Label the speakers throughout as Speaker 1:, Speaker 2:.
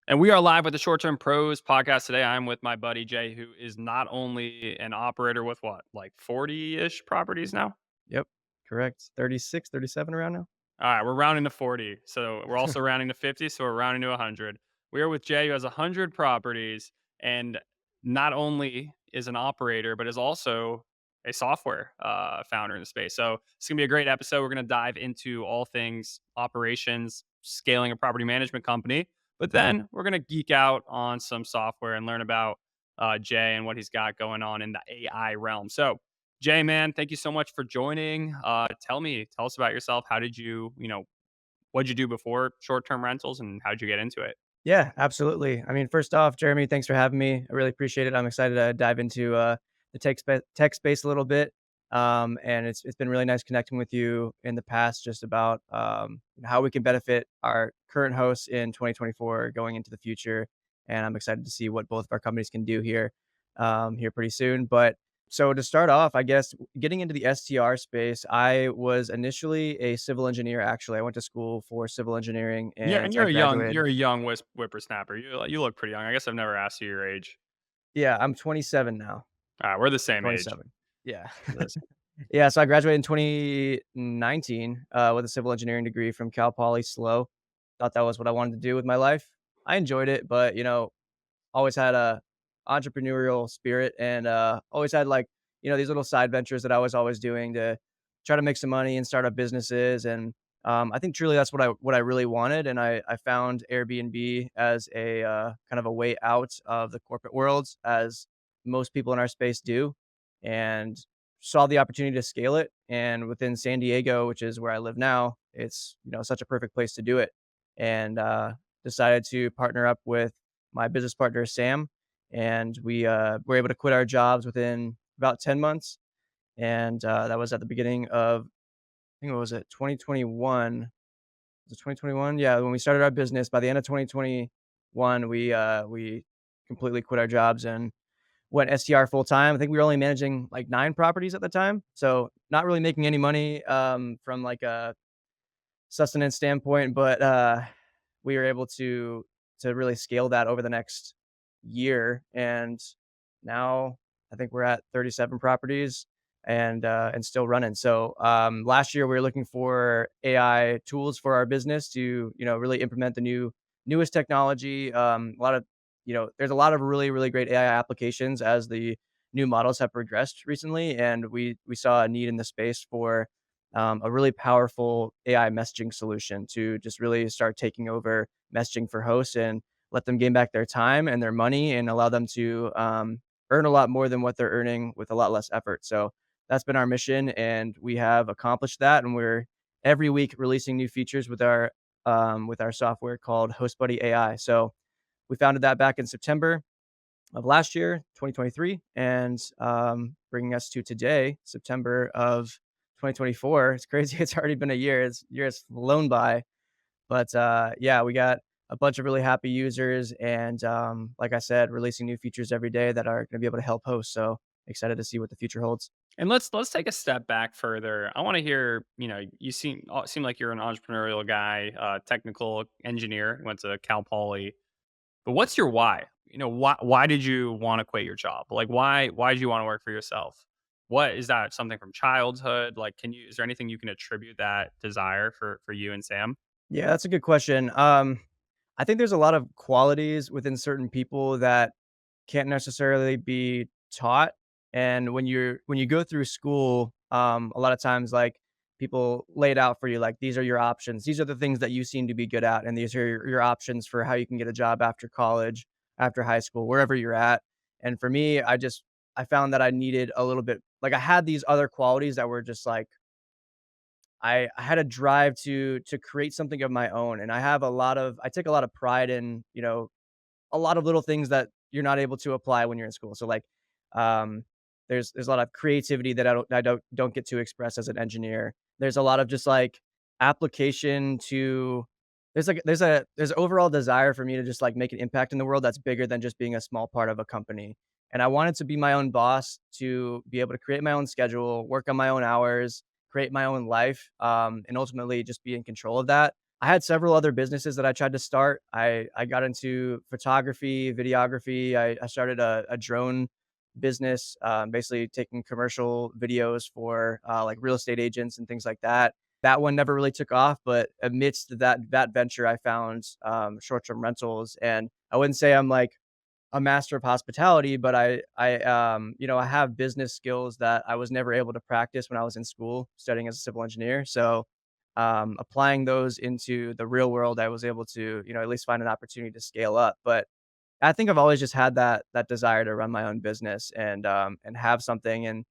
Speaker 1: And we are live with the Short Term Pros podcast today. I'm with my buddy Jay, who is not only an operator with what, like 40 ish properties now?
Speaker 2: Yep, correct. 36, 37 around now?
Speaker 1: All right, we're rounding to 40. So we're also rounding to 50. So we're rounding to 100. We are with Jay, who has 100 properties and not only is an operator, but is also a software founder in the space. So it's going to be a great episode. We're going to dive into all things operations, scaling a property management company. But then we're going to geek out on some software and learn about Jay and what he's got going on in the AI realm. So Jay, man, thank you so much for joining. Tell us about yourself. How did what'd you do before short-term rentals and how did you get into it?
Speaker 2: Yeah, absolutely. I mean, first off, Jeremy, thanks for having me. I really appreciate it. I'm excited to dive into the tech space a little bit. And it's been really nice connecting with you in the past, just about how we can benefit our current hosts in 2024 going into the future. And I'm excited to see what both of our companies can do here pretty soon. But so to start off, I guess getting into the STR space, I was initially a civil engineer. Actually, I went to school for civil engineering
Speaker 1: Yeah,
Speaker 2: and
Speaker 1: and
Speaker 2: I
Speaker 1: you're
Speaker 2: graduated.
Speaker 1: a young whippersnapper. You look pretty young. I guess I've never asked you your age.
Speaker 2: Yeah, I'm 27 now.
Speaker 1: We're the same age.
Speaker 2: 27. Yeah.
Speaker 1: This
Speaker 2: Yeah, so I graduated in 2019 with a civil engineering degree from Cal Poly SLO. Thought that was what I wanted to do with my life. I enjoyed it, but always had a entrepreneurial spirit and always had like, these little side ventures that I was always doing to try to make some money and start up businesses. And I think truly that's what I really wanted. And I found Airbnb as a kind of a way out of the corporate world, as most people in our space do, and saw the opportunity to scale it. And within San Diego, which is where I live now, it's such a perfect place to do it. And decided to partner up with my business partner Sam, and we were able to quit our jobs within about 10 months. And that was at the beginning of, I think, what was it, 2021? Was it 2021? Yeah, when we started our business. By the end of 2021, we completely quit our jobs and went STR full time. I think we were only managing like 9 properties at the time, so not really making any money from like a sustenance standpoint, but we were able to really scale that over the next year. And now I think we're at 37 properties and still running. So last year we were looking for AI tools for our business to really implement the newest technology. A lot of there's a lot of really great AI applications as the new models have progressed recently, and we saw a need in the space for a really powerful AI messaging solution to just really start taking over messaging for hosts and let them gain back their time and their money and allow them to earn a lot more than what they're earning with a lot less effort. So that's been our mission, and we have accomplished that. And we're every week releasing new features with our software called HostBuddy AI. So we founded that back in September of last year, 2023, and bringing us to today, September of 2024. It's crazy. It's already been a year. Years flown by, but yeah, we got a bunch of really happy users, and like I said, releasing new features every day that are going to be able to help hosts. So excited to see what the future holds.
Speaker 1: and let's take a step back further. I want to hear, you seem like you're an entrepreneurial guy, technical engineer, went to Cal Poly. But what's your why? Why did you want to quit your job? Like why did you want to work for yourself? What is that, something from childhood? Like is there anything you can attribute that desire for you and Sam?
Speaker 2: Yeah, that's a good question. I think there's a lot of qualities within certain people that can't necessarily be taught. And when you go through school, a lot of times like people lay it out for you, like these are your options. These are the things that you seem to be good at, and these are your options for how you can get a job after college, after high school, wherever you're at. And for me, I found that I needed a little bit, like I had these other qualities that were just like I had a drive to create something of my own. And I take a lot of pride in, a lot of little things that you're not able to apply when you're in school. So like, um, there's a lot of creativity that I don't get to express as an engineer. There's a lot of just like application to there's overall desire for me to just like make an impact in the world that's bigger than just being a small part of a company. And I wanted to be my own boss, to be able to create my own schedule, work on my own hours, create my own life, and ultimately just be in control of that. I had several other businesses that I tried to start. I got into photography, videography. I started a drone business, basically taking commercial videos for like real estate agents and things like that. That one never really took off, but amidst that venture, I found short term rentals, and I wouldn't say I'm like a master of hospitality, but I have business skills that I was never able to practice when I was in school studying as a civil engineer. So, applying those into the real world, I was able to, at least find an opportunity to scale up. But I think I've always just had that desire to run my own business and have something. And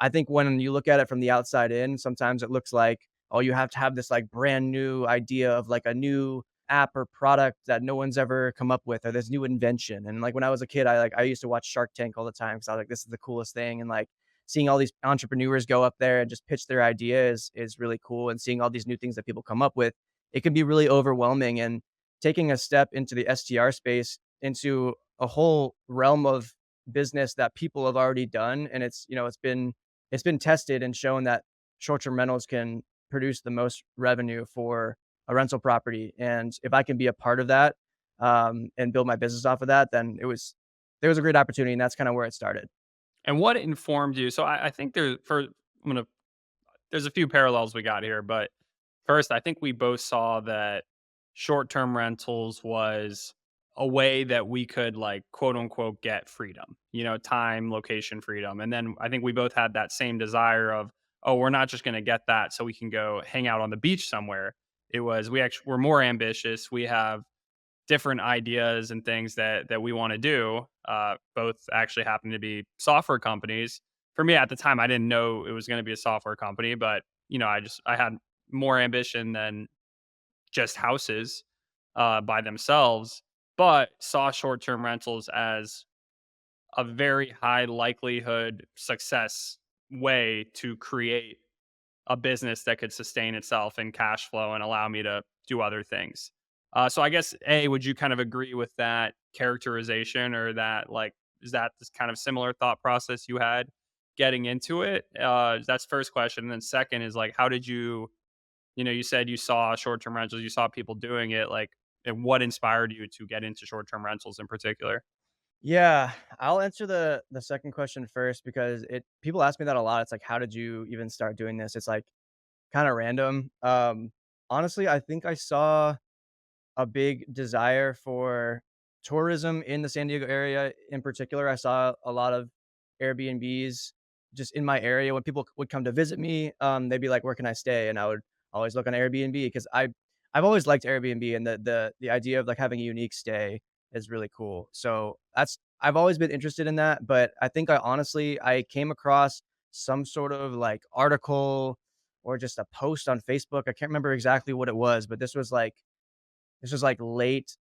Speaker 2: I think when you look at it from the outside in, sometimes it looks like, oh, you have to have this like brand new idea of like a new app or product that no one's ever come up with, or this new invention. And like when I was a kid, I used to watch Shark Tank all the time because I was like, this is the coolest thing. And like seeing all these entrepreneurs go up there and just pitch their idea is really cool. And seeing all these new things that people come up with, it can be really overwhelming. And taking a step into the STR space, into a whole realm of business that people have already done, and it's been tested and shown that short-term rentals can produce the most revenue for a rental property. And if I can be a part of that, and build my business off of that, then there was a great opportunity, and that's kind of where it started.
Speaker 1: And what informed you? So I think there's a few parallels we got here, but first, I think we both saw that short-term rentals was a way that we could like quote unquote get freedom, time, location freedom. And then I think we both had that same desire of, oh, we're not just going to get that so we can go hang out on the beach somewhere. It was we actually we're more ambitious. We have different ideas and things that we want to do. Both actually happen to be software companies. For me at the time, I didn't know it was going to be a software company, but I had more ambition than just houses by themselves, but saw short term rentals as a very high likelihood success way to create a business that could sustain itself in cash flow and allow me to do other things. So I guess A, would you kind of agree with that characterization, or that like is that this kind of similar thought process you had getting into it? That's first question. And then second is like, how did you said you saw short term rentals, you saw people doing it, like, and what inspired you to get into short term rentals in particular?
Speaker 2: Yeah, I'll answer the second question first because it people ask me that a lot. It's like, how did you even start doing this? It's like kind of random. Honestly, I think I saw a big desire for tourism in the San Diego area in particular. I saw a lot of Airbnbs just in my area when people would come to visit me. They'd be like, "Where can I stay?" And I would always look on Airbnb because I've always liked Airbnb, and the idea of like having a unique stay is really cool. So that's I've always been interested in that, but I think I came across some sort of like article or just a post on Facebook. I can't remember exactly what it was, but this was like late,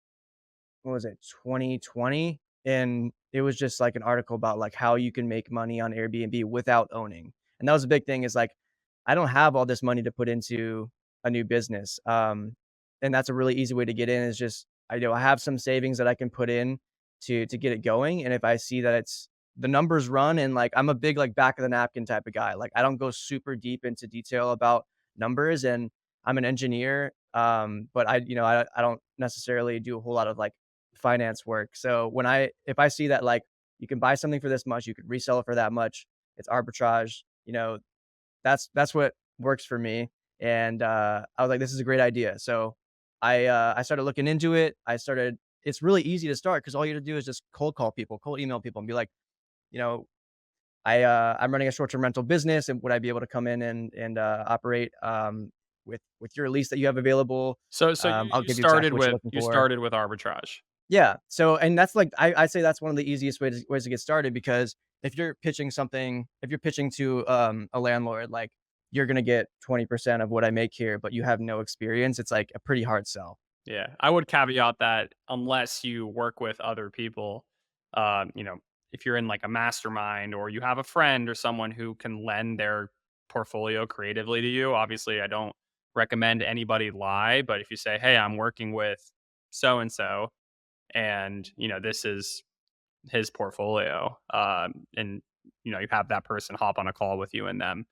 Speaker 2: what was it, 2020? And it was just like an article about like how you can make money on Airbnb without owning. And that was a big thing, is like, I don't have all this money to put into a new business. And that's a really easy way to get in, is just I have some savings that I can put in to get it going. And if I see that it's the numbers run, and like I'm a big like back of the napkin type of guy. Like I don't go super deep into detail about numbers, and I'm an engineer, but I don't necessarily do a whole lot of like finance work. So if I see that like you can buy something for this much, you could resell it for that much, it's arbitrage. That's what works for me. And I was like, this is a great idea. So I started looking into it. It's really easy to start because all you have to do is just cold call people, cold email people, and be like, you know, I'm running a short term rental business, and would I be able to come in and operate with your lease that you have available?
Speaker 1: So you
Speaker 2: I'll
Speaker 1: you
Speaker 2: give you exactly
Speaker 1: started
Speaker 2: what you're
Speaker 1: with
Speaker 2: looking
Speaker 1: you
Speaker 2: for.
Speaker 1: started with arbitrage.
Speaker 2: Yeah. So, and that's like, I'd say that's one of the easiest ways to get started, because if you're pitching to a landlord, like you're gonna get 20% of what I make here, but you have no experience. It's like a pretty hard sell.
Speaker 1: Yeah, I would caveat that unless you work with other people, um, you know, if you're in like a mastermind or you have a friend or someone who can lend their portfolio creatively to you, obviously I don't recommend anybody lie, but if you say, "Hey, I'm working with so and so and, this is his portfolio," and you have that person hop on a call with you and them.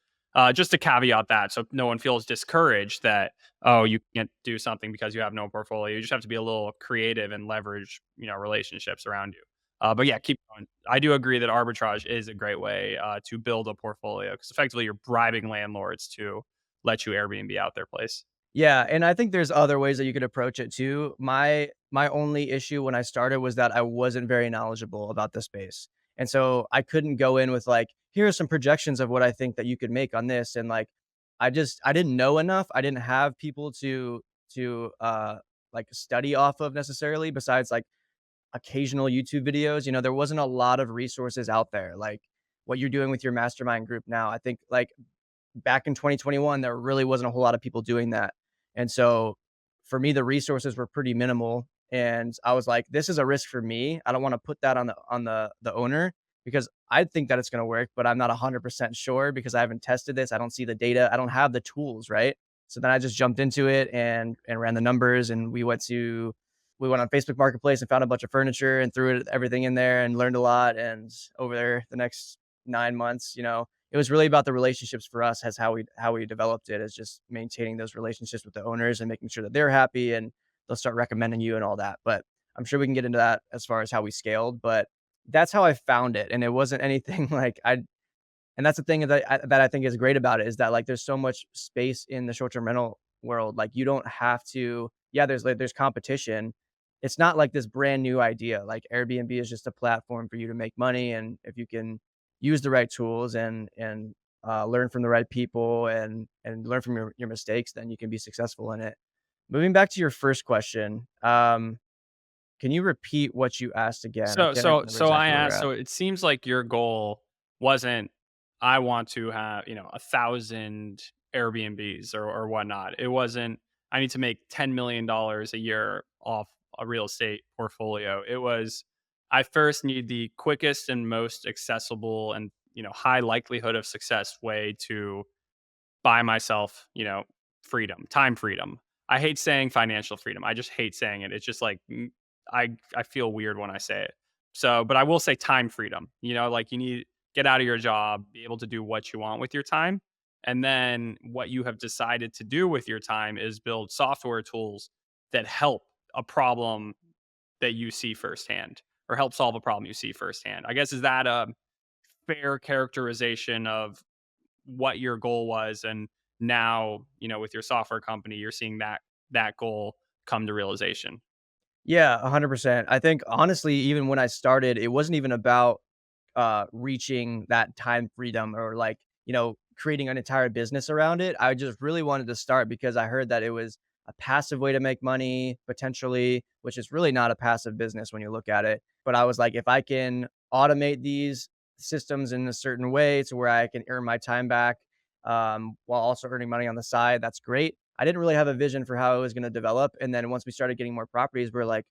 Speaker 1: Just to caveat that, so no one feels discouraged that, oh, you can't do something because you have no portfolio. You just have to be a little creative and leverage, relationships around you. But yeah, keep going. I do agree that arbitrage is a great way to build a portfolio because effectively you're bribing landlords to let you Airbnb out their place.
Speaker 2: Yeah, and I think there's other ways that you could approach it too. My only issue when I started was that I wasn't very knowledgeable about the space. And so I couldn't go in with like, here are some projections of what I think that you could make on this. And like I didn't know enough. I didn't have people to like study off of necessarily besides like occasional YouTube videos. There wasn't a lot of resources out there. Like what you're doing with your mastermind group now. I think like back in 2021, there really wasn't a whole lot of people doing that. And so for me, the resources were pretty minimal. And I was like, this is a risk for me. I don't want to put that on the owner because I think that it's going to work, but I'm not 100% sure because I haven't tested this. I don't see the data. I don't have the tools, right? So then I just jumped into it and ran the numbers and we went on Facebook Marketplace and found a bunch of furniture and threw everything in there and learned a lot. And over there, the next 9 months, it was really about the relationships for us as how we developed it is just maintaining those relationships with the owners and making sure that they're happy and they'll start recommending you and all that. But I'm sure we can get into that as far as how we scaled, but that's how I found it. And it wasn't anything like I and that's the thing that I think is great about it is that like there's so much space in the short-term rental world. Like you don't have to yeah, there's competition. It's not like this brand new idea. Like Airbnb is just a platform for you to make money and if you can use the right tools and learn from the right people and learn from your mistakes, then you can be successful in it. Moving back to your first question, can you repeat what you asked again? I
Speaker 1: So
Speaker 2: can't
Speaker 1: so
Speaker 2: remember
Speaker 1: so I
Speaker 2: exactly where we're
Speaker 1: asked,
Speaker 2: at.
Speaker 1: so it seems like your goal wasn't, I want to have, 1,000 Airbnbs or whatnot. It wasn't, I need to make $10 million a year off a real estate portfolio. It was, I first need the quickest and most accessible and, high likelihood of success way to buy myself, freedom, time freedom. I hate saying financial freedom. I just hate saying it. It's just like I feel weird when I say it. So, but I will say time freedom. Like you need get out of your job, be able to do what you want with your time. And then what you have decided to do with your time is build software tools that help a problem that you see firsthand or help solve a problem you see firsthand. I guess is that a fair characterization of what your goal was and now with your software company you're seeing that goal come to realization.
Speaker 2: Yeah, 100%. I think honestly, even when I started, it wasn't even about reaching that time freedom or like, creating an entire business around it. I just really wanted to start because I heard that it was a passive way to make money potentially, which is really not a passive business when you look at it. But I was like, if I can automate these systems in a certain way to where I can earn my time back while also earning money on the side, that's great. I didn't really have a vision for how it was going to develop. And then once we started getting more properties, we're like,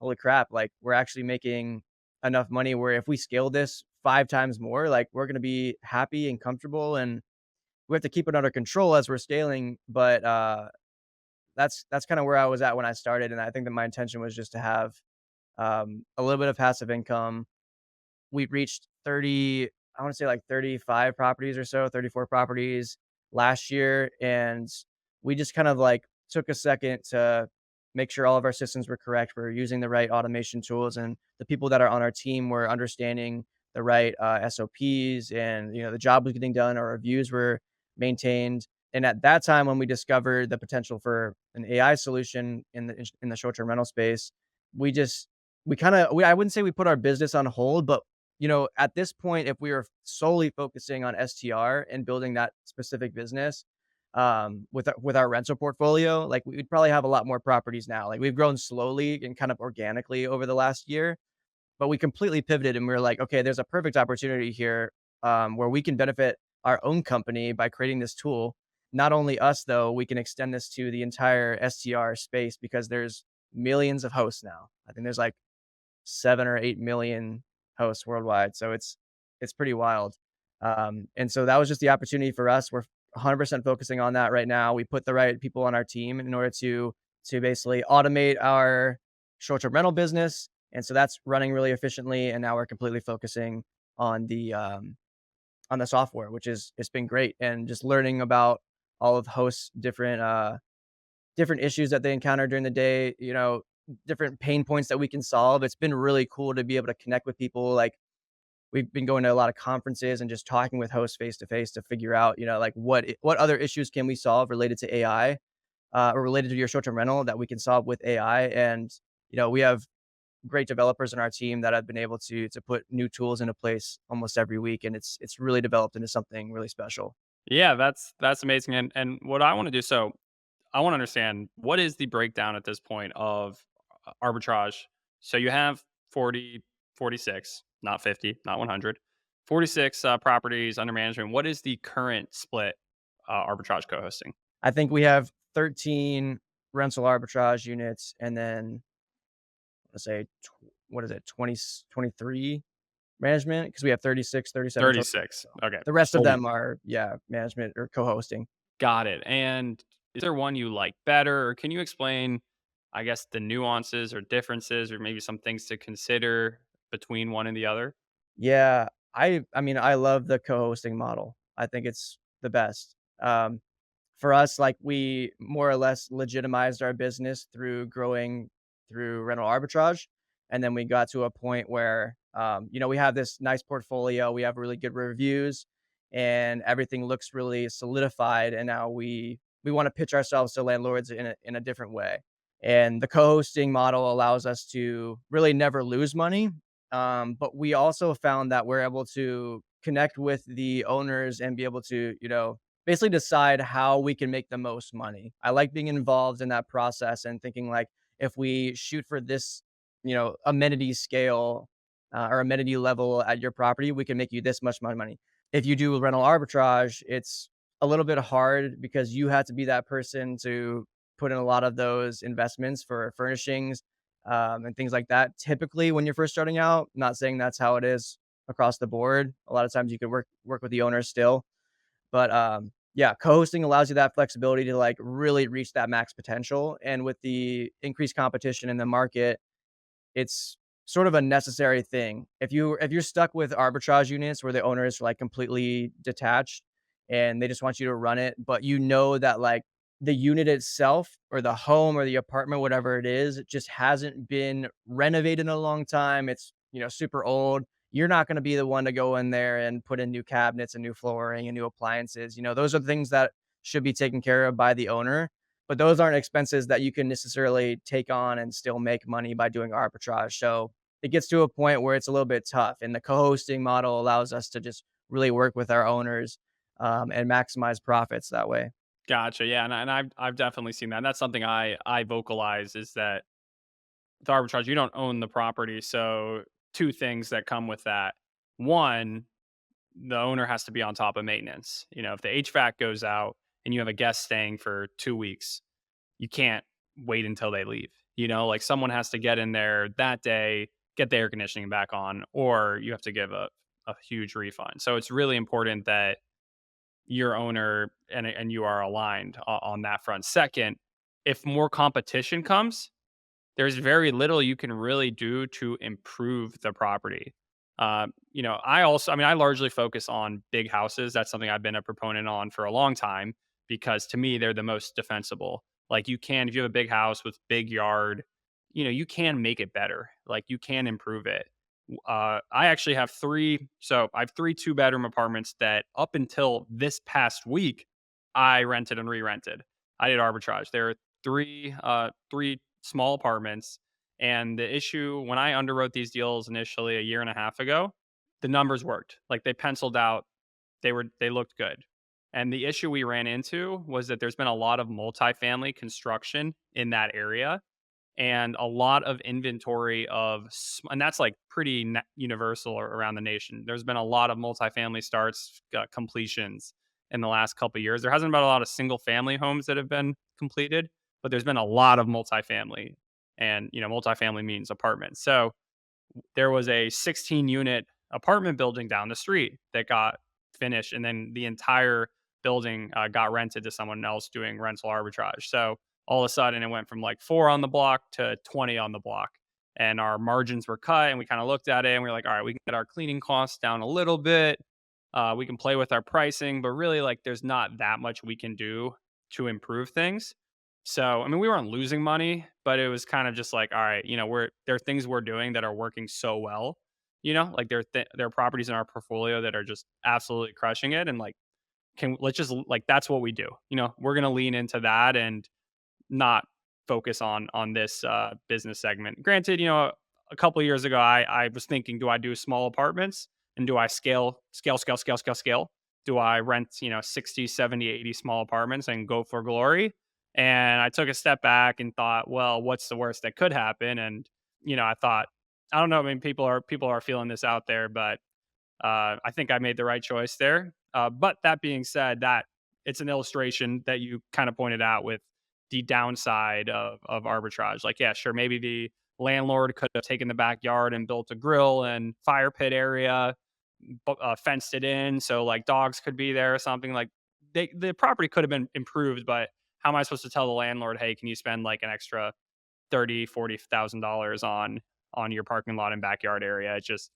Speaker 2: holy crap, like we're actually making enough money where if we scale this 5 times more, like we're going to be happy and comfortable and we have to keep it under control as we're scaling. But that's kind of where I was at when I started. And I think that my intention was just to have a little bit of passive income. We reached 30, I want to say like 35 properties or so, 34 properties last year. And we just kind of like took a second to make sure all of our systems were correct. We're using the right automation tools and the people that are on our team were understanding the right SOPs and, the job was getting done. Our reviews were maintained. And at that time, when we discovered the potential for an AI solution in the short-term rental space, we just we kind of I wouldn't say we put our business on hold, but at this point, if we were solely focusing on STR and building that specific business, with our rental portfolio, like we'd probably have a lot more properties now. Like we've grown slowly and kind of organically over the last year, but we completely pivoted and we were like, okay, there's a perfect opportunity here where we can benefit our own company by creating this tool. Not only us though, we can extend this to the entire STR space because there's millions of hosts now. I think there's like 7 or 8 million hosts worldwide. So it's pretty wild. And so that was just the opportunity for us. We're 100% focusing on that right now. We put the right people on our team in order to basically automate our short-term rental business, and so that's running really efficiently. And now we're completely focusing on on the software, which is it's been great. And just learning about all of hosts different issues that they encounter during the day, different pain points that we can solve. It's been really cool to be able to connect with people. Like we've been going to a lot of conferences and just talking with hosts face to face to figure out, like what other issues can we solve related to AI, or related to your short term rental that we can solve with AI. And we have great developers in our team that have been able to put new tools into place almost every week, and it's really developed into something really special.
Speaker 1: Yeah, that's amazing. And what I want to do, so I want to understand what is the breakdown at this point of arbitrage. So you have 40, 46, not 50, not 100, 46 properties under management. What is the current split arbitrage co-hosting?
Speaker 2: I think we have 13 rental arbitrage units, and then let's say what is it, 20 23 management, because we have 36, 37 total.
Speaker 1: 36.
Speaker 2: So
Speaker 1: Okay.
Speaker 2: the rest of
Speaker 1: So
Speaker 2: them are, yeah, management or co-hosting.
Speaker 1: got it. And is there one you like better? Or can you explain, I guess, the nuances or differences or maybe some things to consider between one and the other?
Speaker 2: Yeah, I mean, I love the co-hosting model. I think it's the best. For us, like, we more or less legitimized our business through growing through rental arbitrage, and then we got to a point where, we have this nice portfolio, we have really good reviews, and everything looks really solidified, and now we wanna pitch ourselves to landlords in a different way. And the co-hosting model allows us to really never lose money, but we also found that we're able to connect with the owners and be able to, basically decide how we can make the most money. I like being involved in that process and thinking like, if we shoot for this, amenity scale, or amenity level at your property, we can make you this much money. If you do rental arbitrage, it's a little bit hard because you have to be that person to put in a lot of those investments for furnishings, and things like that. Typically, when you're first starting out, not saying that's how it is across the board. A lot of times you can work with the owner still, but yeah, co-hosting allows you that flexibility to like really reach that max potential. And with the increased competition in the market, it's sort of a necessary thing. If you're stuck with arbitrage units where the owner is like completely detached and they just want you to run it, but that like the unit itself or the home or the apartment, whatever it is, it just hasn't been renovated in a long time. It's, super old. You're not going to be the one to go in there and put in new cabinets and new flooring and new appliances. Those are things that should be taken care of by the owner, but those aren't expenses that you can necessarily take on and still make money by doing arbitrage. So it gets to a point where it's a little bit tough. And the co-hosting model allows us to just really work with our owners, and maximize profits that way.
Speaker 1: Gotcha. Yeah, and I've definitely seen that. And that's something I vocalize is that with arbitrage, you don't own the property. So two things that come with that. One, the owner has to be on top of maintenance. If the HVAC goes out and you have a guest staying for 2 weeks, you can't wait until they leave. Like someone has to get in there that day, get the air conditioning back on, or you have to give a huge refund. So it's really important that your owner and you are aligned on that front. Second, if more competition comes, there's very little you can really do to improve the property. I largely focus on big houses. That's something I've been a proponent on for a long time because to me, they're the most defensible. Like if you have a big house with big yard, you can make it better. Like you can improve it. I actually have I have three two-bedroom apartments that up until this past week, I rented and re-rented. I did arbitrage. There are three small apartments. And the issue when I underwrote these deals initially a year and a half ago, the numbers worked. Like they penciled out, they looked good. And the issue we ran into was that there's been a lot of multifamily construction in that area and a lot of inventory and that's like pretty universal around the nation. There's been a lot of multifamily starts, completions in the last couple of years. There hasn't been a lot of single family homes that have been completed, but there's been a lot of multifamily, and multifamily means apartments. So there was a 16 unit apartment building down the street that got finished, and then the entire building got rented to someone else doing rental arbitrage. So all of a sudden, it went from like 4 on the block to 20 on the block, and our margins were cut. And we kind of looked at it and we were like, all right, we can get our cleaning costs down a little bit. We can play with our pricing, but really, like, there's not that much we can do to improve things. So, I mean, we weren't losing money, but it was kind of just like, all right, there are things we're doing that are working so well, like there are properties in our portfolio that are just absolutely crushing it, and like, let's just like that's what we do. We're gonna lean into that and not focus on this business segment. Granted, a couple of years ago, I was thinking, do I do small apartments and do I scale? Do I rent 60, 70, 80 small apartments and go for glory? And I took a step back and thought, well, what's the worst that could happen? And I thought, I don't know. I mean, people are feeling this out there, but I think I made the right choice there. But that being said, that it's an illustration that you kind of pointed out with the downside of arbitrage. Like, yeah, sure, maybe the landlord could have taken the backyard and built a grill and fire pit area, fenced it in so like dogs could be there or something. Like, the property could have been improved, but how am I supposed to tell the landlord, hey, can you spend like an extra 30, 40,000 dollars on your parking lot and backyard area? It just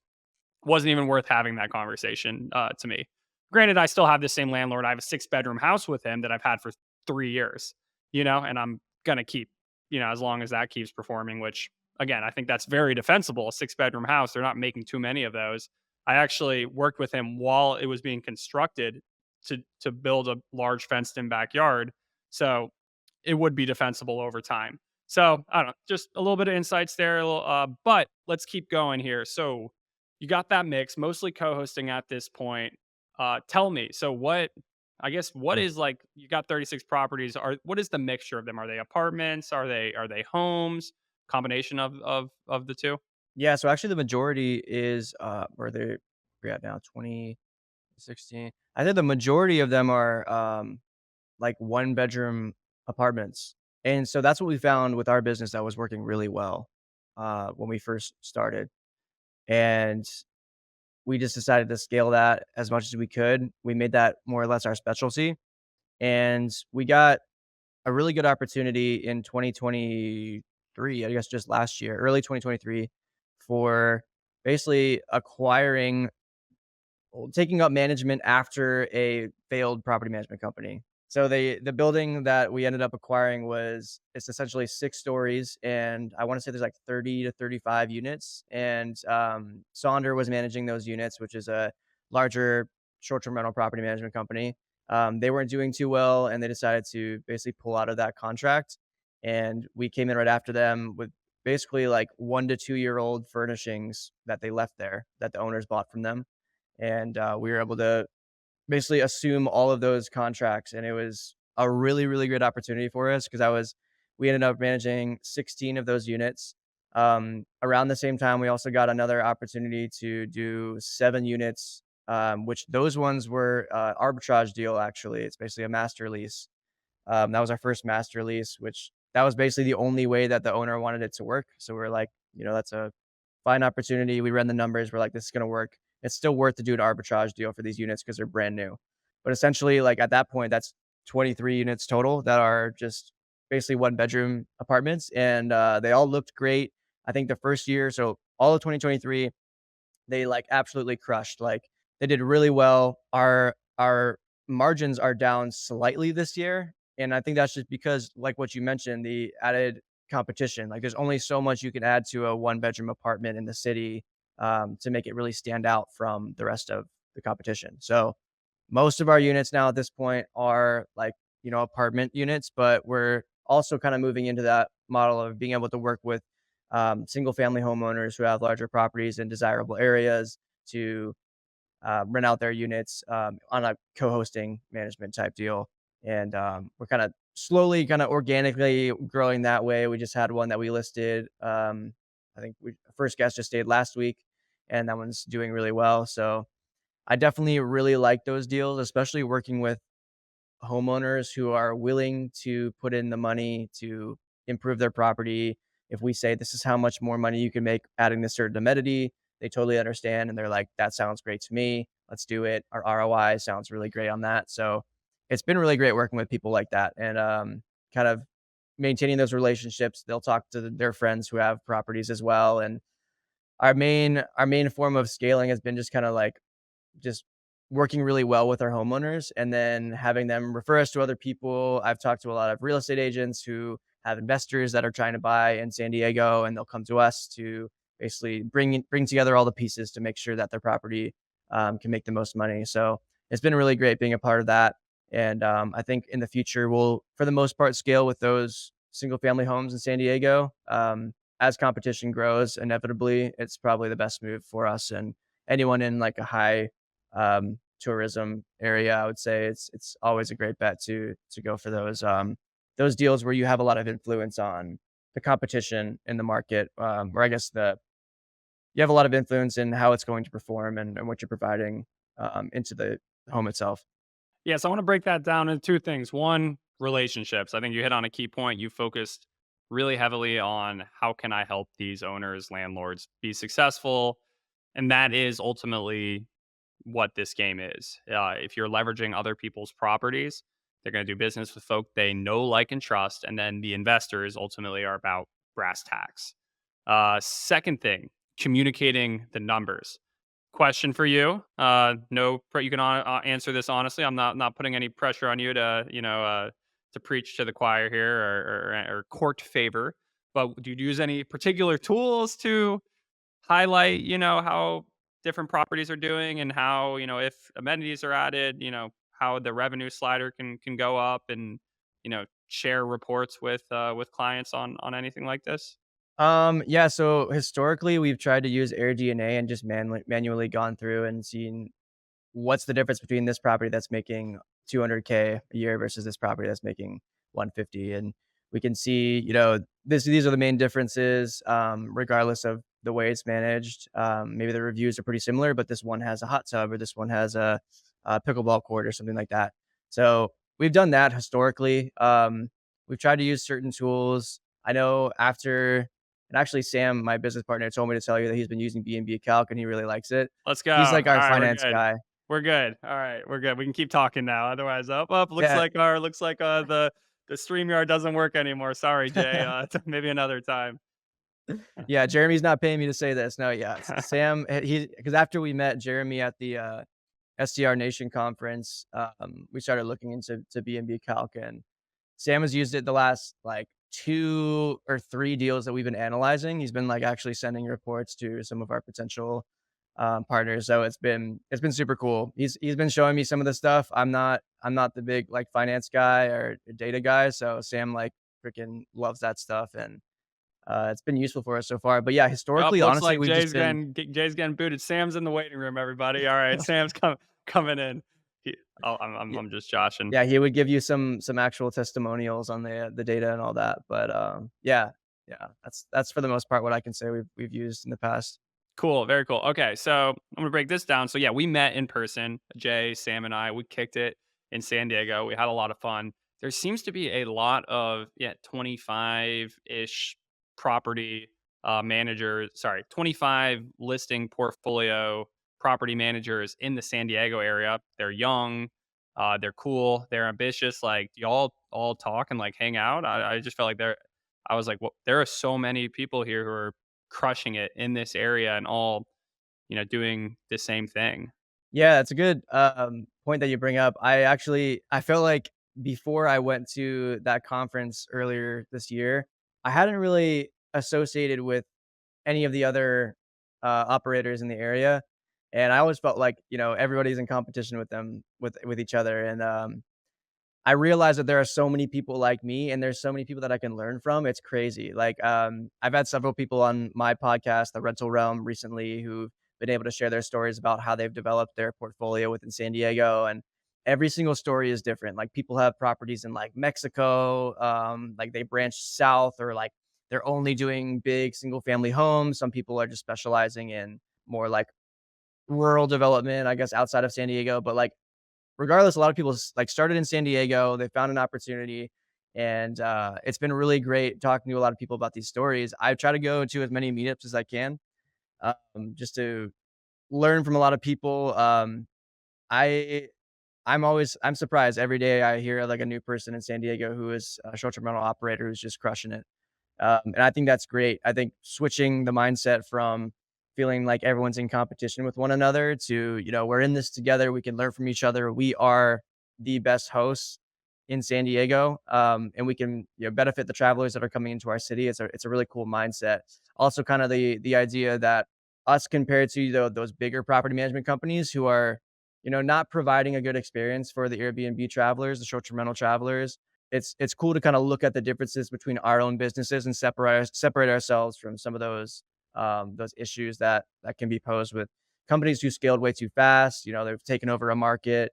Speaker 1: wasn't even worth having that conversation to me. Granted, I still have the same landlord. I have a 6 bedroom house with him that I've had for 3 years, and I'm gonna keep, as long as that keeps performing. Which again, I think that's very defensible. A 6 bedroom house, they're not making too many of those. I actually worked with him while it was being constructed to build a large fenced in backyard, so it would be defensible over time. So I don't know, just a little bit of insights there. But let's keep going here. So you got that mix, mostly co-hosting at this point. Tell me, so what is like you got 36 properties. What is the mixture of them? Are they apartments? Are they homes? Combination of the two?
Speaker 2: Yeah, so actually the majority is, where we're at now, 2016. I think the majority of them are, like, one-bedroom apartments, and so that's what we found with our business that was working really well, when we first started, and we just decided to scale that as much as we could. We made that more or less our specialty, and we got a really good opportunity in 2023, I guess just last year, early 2023, for basically taking up management after a failed property management company. So the building that we ended up acquiring it's essentially 6 stories, and I wanna say there's like 30 to 35 units, and, Sonder was managing those units, which is a larger short-term rental property management company. They weren't doing too well, and they decided to basically pull out of that contract, and we came in right after them with basically like 1 to 2-year-old furnishings that they left there that the owners bought from them, and we were able to basically assume all of those contracts, and it was a really, really great opportunity for us because I was we ended up managing 16 of those units. Around the same time, we also got another opportunity to do 7 units, which those ones were arbitrage deal. Actually, it's basically a master lease. That was our first master lease, which that was basically the only way that the owner wanted it to work. So we're like, that's a fine opportunity. We ran the numbers. We're like, this is going to work. It's still worth to do an arbitrage deal for these units because they're brand new. But essentially, like at that point, that's 23 units total that are just basically one-bedroom apartments, and they all looked great. I think the first year, so all of 2023, they like absolutely crushed. Like they did really well. Our margins are down slightly this year, and I think that's just because, like what you mentioned, the added competition. Like there's only so much you can add to a one-bedroom apartment in the city, to make it really stand out from the rest of the competition. So most of our units now at this point are like, apartment units, but we're also kind of moving into that model of being able to work with single family homeowners who have larger properties in desirable areas to rent out their units on a co-hosting management type deal. And we're kind of slowly, kind of organically growing that way. We just had one that we listed. I think first guest just stayed last week, and that one's doing really well. So I definitely really like those deals, especially working with homeowners who are willing to put in the money to improve their property. If we say this is how much more money you can make adding this certain amenity, they totally understand and they're like, that sounds great to me. Let's do it. Our ROI sounds really great on that. So it's been really great working with people like that, and kind of maintaining those relationships. They'll talk to their friends who have properties as well. And our main form of scaling has been just kind of like just working really well with our homeowners and then having them refer us to other people. I've talked to a lot of real estate agents who have investors that are trying to buy in San Diego, and they'll come to us to basically bring together all the pieces to make sure that their property can make the most money. So it's been really great being a part of that. And I think in the future we'll, for the most part, scale with those single family homes in San Diego. As competition grows, inevitably, it's probably the best move for us and anyone in like a high tourism area. I would say it's always a great bet to go for those deals where you have a lot of influence on the competition in the market, or I guess the you have a lot of influence in how it's going to perform and what you're providing into the home itself.
Speaker 1: Yeah, so I want to break that down into two things. One, relationships. I think you hit on a key point. You focused really heavily on how can I help these owners, landlords be successful, and that is ultimately what this game is. If you're leveraging other people's properties, they're going to do business with folk they know, like, and trust, and then the investors ultimately are about brass tacks. Second thing, communicating the numbers. Question for you. No, you can answer this honestly. I'm not putting any pressure on you to to preach to the choir here or court favor. But do you use any particular tools to highlight how different properties are doing and how if amenities are added, how the revenue slider can go up and share reports with clients on anything like this?
Speaker 2: Yeah, so historically we've tried to use AirDNA and just manually gone through and seen what's the difference between this property that's making 200K a year versus this property that's making 150, and we can see, these are the main differences, regardless of the way it's managed. Maybe the reviews are pretty similar, but this one has a hot tub or this one has a pickleball court or something like that. So we've done that historically. We've tried to use certain tools. I know after, and actually Sam, my business partner, told me to tell you that he's been using B&B Calc and he really likes it.
Speaker 1: Let's go.
Speaker 2: He's
Speaker 1: All
Speaker 2: like our
Speaker 1: right, we're
Speaker 2: finance
Speaker 1: good.
Speaker 2: guy.
Speaker 1: We're good. All right, we're good. We can keep talking now. Otherwise, up.
Speaker 2: Yeah.
Speaker 1: Looks like the StreamYard doesn't work anymore. Sorry, Jay. Maybe another time.
Speaker 2: Yeah, Jeremy's not paying me to say this. No, yeah, Sam, he because after we met Jeremy at the STR Nation conference, we started looking into B&B Calc, and Sam has used it the last like 2 or 3 deals that we've been analyzing. He's been like actually sending reports to some of our potential partners. So it's been super cool. He's been showing me some of the stuff. I'm not the big like finance guy or data guy. So Sam like freaking loves that stuff, and it's been useful for us so far. But yeah,
Speaker 1: Up,
Speaker 2: historically,
Speaker 1: looks
Speaker 2: honestly,
Speaker 1: like
Speaker 2: we've just been
Speaker 1: Jay's getting booted. Sam's in the waiting room. Everybody, all right. Sam's coming in.
Speaker 2: yeah,
Speaker 1: I'm just joshing.
Speaker 2: yeah, he would give you some actual testimonials on the data and all that. But yeah, yeah, that's for the most part what I can say we've used in the past.
Speaker 1: Cool, very cool. Okay, so I'm gonna break this down. So yeah, we met in person. Jay, Sam, and I. We kicked it in San Diego. We had a lot of fun. There seems to be a lot of 25 ish property managers. Sorry, 25 listing portfolio property managers in the San Diego area. They're young. They're cool. They're ambitious. Like, do y'all all talk and like hang out? I just felt like there. I was like, well, there are so many people here who are crushing it in this area and all, doing the same thing.
Speaker 2: Yeah, that's a good point that you bring up. I felt like before I went to that conference earlier this year, I hadn't really associated with any of the other operators in the area, and I always felt like everybody's in competition with them with each other, and I realize that there are so many people like me, and there's so many people that I can learn from. It's crazy. Like, I've had several people on my podcast, The Rental Realm, recently who've been able to share their stories about how they've developed their portfolio within San Diego, and every single story is different. Like, people have properties in like Mexico, like they branch south, or like they're only doing big single family homes. Some people are just specializing in more like rural development, I guess, outside of San Diego. But like regardless, a lot of people like started in San Diego. They found an opportunity, and it's been really great talking to a lot of people about these stories. I try to go to as many meetups as I can, just to learn from a lot of people. I I'm surprised every day I hear like a new person in San Diego who is a short-term rental operator who's just crushing it. And I think that's great. I think switching the mindset from feeling like everyone's in competition with one another to, we're in this together. We can learn from each other. We are the best hosts in San Diego, and we can benefit the travelers that are coming into our city. It's a really cool mindset. Also, kind of the idea that us compared to those bigger property management companies who are not providing a good experience for the Airbnb travelers, the short-term rental travelers. It's cool to kind of look at the differences between our own businesses and separate ourselves from some of those issues that can be posed with companies who scaled way too fast. They've taken over a market,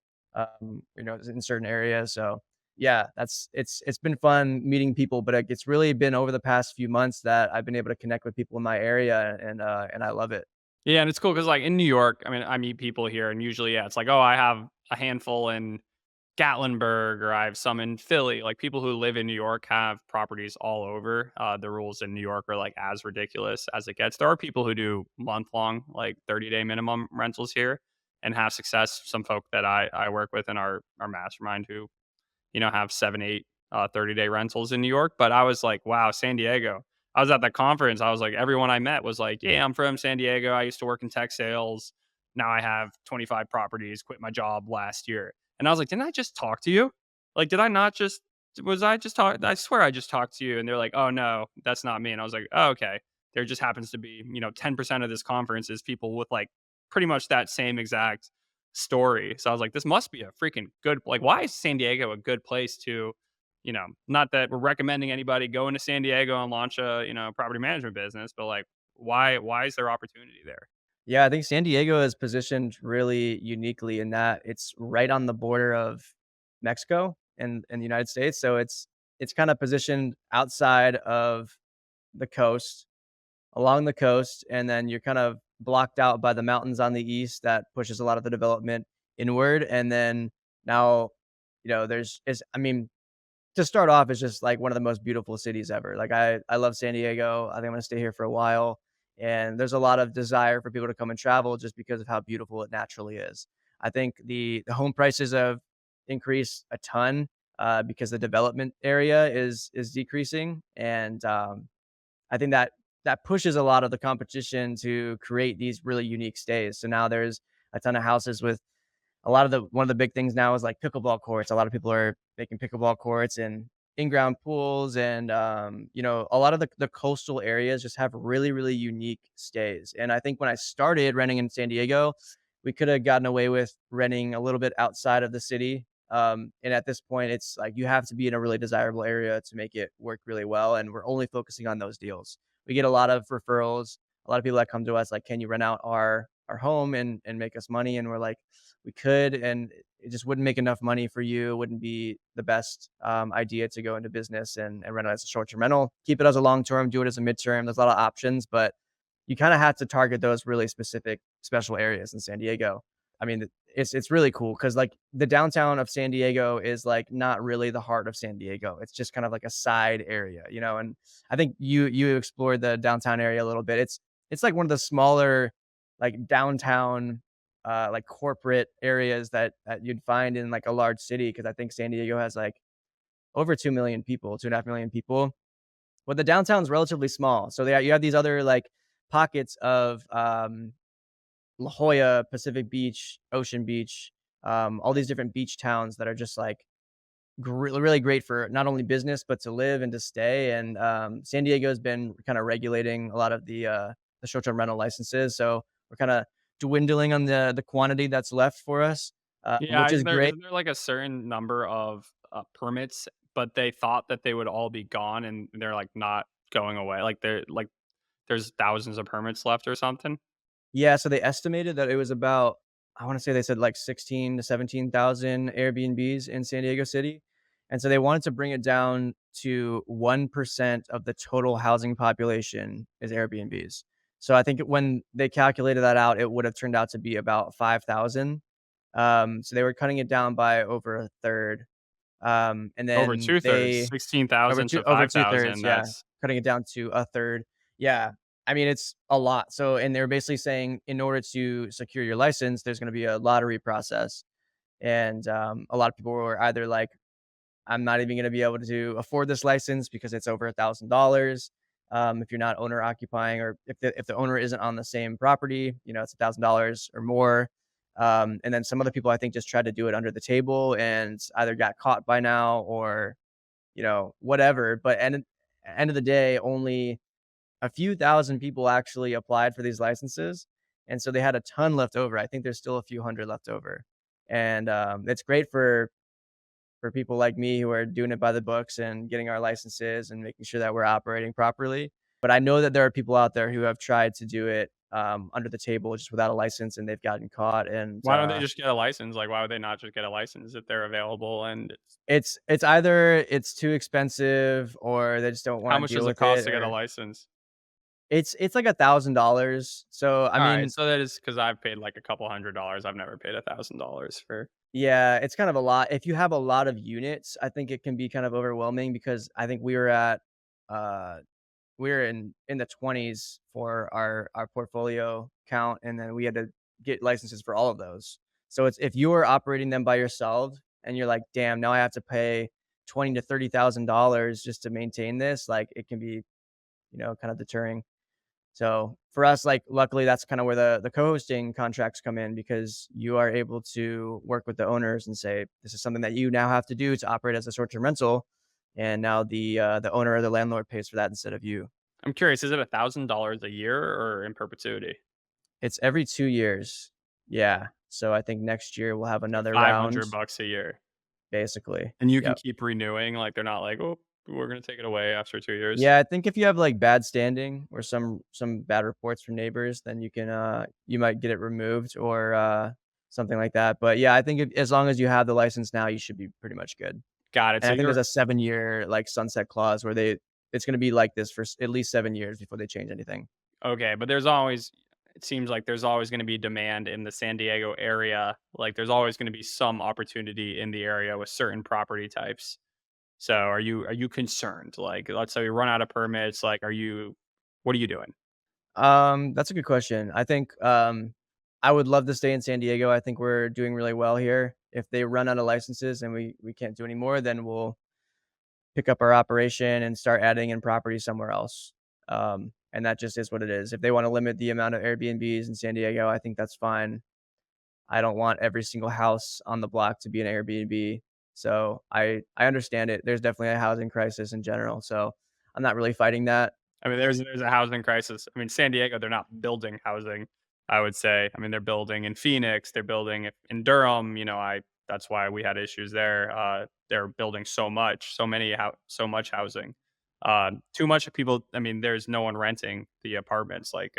Speaker 2: in certain areas. So yeah, it's been fun meeting people, but it's really been over the past few months that I've been able to connect with people in my area, and I love it.
Speaker 1: Yeah, and it's cool because like, in New York, I mean, I meet people here and usually, yeah, it's like, "Oh, I have a handful in Gatlinburg or I have some in Philly." Like, people who live in New York have properties all over. The rules in New York are, like, as ridiculous as it gets. There are people who do month-long, like, 30-day minimum rentals here and have success. Some folk that I work with in our mastermind who have 7, 8, 30-day rentals in New York. But I was like, wow, San Diego. I was at the conference. I was like, everyone I met was like, yeah, I'm from San Diego. I used to work in tech sales. Now I have 25 properties, quit my job last year. And I was like, didn't I just talk to you? Like, did I not just, was I just talk? I swear I just talked to you. And they're like, oh, no, that's not me. And I was like, oh, okay. There just happens to be, 10% of this conference is people with like pretty much that same exact story. So I was like, this must be a freaking good, like, why is San Diego a good place to, not that we're recommending anybody go into San Diego and launch a, property management business, but like, why is there opportunity there?
Speaker 2: Yeah, I think San Diego is positioned really uniquely in that it's right on the border of Mexico and the United States. So it's kind of positioned outside of the coast, along the coast, and then you're kind of blocked out by the mountains on the east that pushes a lot of the development inward. And then now, there's is I mean, to start off, it's just like one of the most beautiful cities ever. Like I love San Diego. I think I'm gonna stay here for a while. And there's a lot of desire for people to come and travel just because of how beautiful it naturally is. I think the home prices have increased a ton because the development area is decreasing, and I think that pushes a lot of the competition to create these really unique stays. So now there's a ton of houses with a lot of the one of the big things now is like pickleball courts. A lot of people are making pickleball courts and in-ground pools, and a lot of the coastal areas just have really, really unique stays. And I think when I started renting in San Diego, we could have gotten away with renting a little bit outside of the city. And at this point, it's like you have to be in a really desirable area to make it work really well. And we're only focusing on those deals. We get a lot of referrals, a lot of people that come to us like, "Can you rent out our home and make us money?" And we're like, we could, and it just wouldn't make enough money for you. It wouldn't be the best idea to go into business and rent it as a short-term rental. Keep it as a long-term, do it as a midterm. There's a lot of options, but you kind of have to target those really specific special areas in San Diego. I mean, it's really cool because like the downtown of San Diego is like not really the heart of San Diego. It's just kind of like a side area, And I think you explored the downtown area a little bit. It's like one of the smaller like downtown like corporate areas that you'd find in like a large city, because I think San Diego has like over 2 million people, 2.5 million people. But the downtown's relatively small. So you have these other like pockets of La Jolla, Pacific Beach, Ocean Beach, all these different beach towns that are just like really great for not only business but to live and to stay. And San Diego has been kind of regulating a lot of the short-term rental licenses, so we're kind of dwindling on the quantity that's left for us,
Speaker 1: Yeah,
Speaker 2: which is great.
Speaker 1: isn't there like a certain number of permits, but they thought that they would all be gone and they're like not going away. Like they're like there's thousands of permits left or something.
Speaker 2: Yeah, so they estimated that it was about, I wanna say they said like 16 to 17,000 Airbnbs in San Diego City, and so they wanted to bring it down to 1% of the total housing population is Airbnbs. So I think when they calculated that out, it would have turned out to be about 5,000. So they were cutting it down by over a third, and
Speaker 1: Over
Speaker 2: then
Speaker 1: two thirds,
Speaker 2: they
Speaker 1: 16,000 to
Speaker 2: over
Speaker 1: 5,000.
Speaker 2: 2/3, yeah,
Speaker 1: That's
Speaker 2: cutting it down to a third. Yeah. I mean, it's a lot. So and they're basically saying in order to secure your license, there's gonna be a lottery process, and, a lot of people were either like, "I'm not even gonna be able to afford this license because it's over $1,000." If you're not owner occupying, or if the owner isn't on the same property, it's $1,000 or more. And then some other people I think just tried to do it under the table and either got caught by now or whatever. But end of the day, only a few thousand people actually applied for these licenses, and so they had a ton left over. I think there's still a few hundred left over, and it's great for people like me who are doing it by the books and getting our licenses and making sure that we're operating properly. But I know that there are people out there who have tried to do it under the table just without a license, and they've gotten caught. And
Speaker 1: Why don't they just get a license? Like, why would they not just get a license if they're available? And
Speaker 2: it's either it's too expensive or they just don't
Speaker 1: how
Speaker 2: want to
Speaker 1: much
Speaker 2: deal
Speaker 1: does it
Speaker 2: with
Speaker 1: cost
Speaker 2: it,
Speaker 1: to get a
Speaker 2: or
Speaker 1: license?
Speaker 2: it's like $1,000. So I
Speaker 1: All right,
Speaker 2: mean,
Speaker 1: so that is because I've paid like a couple $100s. I've never paid $1,000 for.
Speaker 2: yeah, it's kind of a lot. If you have a lot of units, I think it can be kind of overwhelming because I think uh we were in the 20s for our portfolio count, and then we had to get licenses for all of those. So it's if you are operating them by yourself and you're like, "Damn, now I have to pay 20 to $30,000 just to maintain this," like, it can be, kind of deterring. So for us, like, luckily, that's kind of where the co-hosting contracts come in, because you are able to work with the owners and say, this is something that you now have to do to operate as a short-term rental, and now the owner or the landlord pays for that instead of you.
Speaker 1: I'm curious, is it $1,000 a year or in perpetuity?
Speaker 2: It's every 2 years. Yeah. So I think next year we'll have
Speaker 1: So
Speaker 2: another round,
Speaker 1: 500 bucks a year.
Speaker 2: basically.
Speaker 1: And you can
Speaker 2: Yep.
Speaker 1: keep renewing, like, they're not like, "Oh, we're gonna take it away after 2 years."
Speaker 2: Yeah, I think if you have, like, bad standing or some bad reports from neighbors, then you might get it removed, or something like that. But yeah, I think as long as you have the license now, you should be pretty much good.
Speaker 1: Got it,
Speaker 2: And
Speaker 1: so
Speaker 2: I think there's
Speaker 1: you're
Speaker 2: a 7-year, like, sunset clause where it's gonna be like this for at least 7 years before they change anything.
Speaker 1: okay, but there's always it seems like there's always gonna be demand in the San Diego area, like, there's always gonna be some opportunity in the area with certain property types. So are you concerned? Like, let's say we run out of permits, like, what are you doing?
Speaker 2: That's a good question. I think, I would love to stay in San Diego. I think we're doing really well here. If they run out of licenses and we can't do any more, then we'll pick up our operation and start adding in property somewhere else. And that just is what it is. If they wanna limit the amount of Airbnbs in San Diego, I think that's fine. I don't want every single house on the block to be an Airbnb. So I understand it. There's definitely a housing crisis in general, so I'm not really fighting that.
Speaker 1: I mean, there's a housing crisis. I mean, San Diego, they're not building housing, I would say. I mean, they're building in Phoenix, they're building in Durham, I that's why we had issues there. They're building so much housing. Too much people, I mean, there's no one renting the apartments. Like,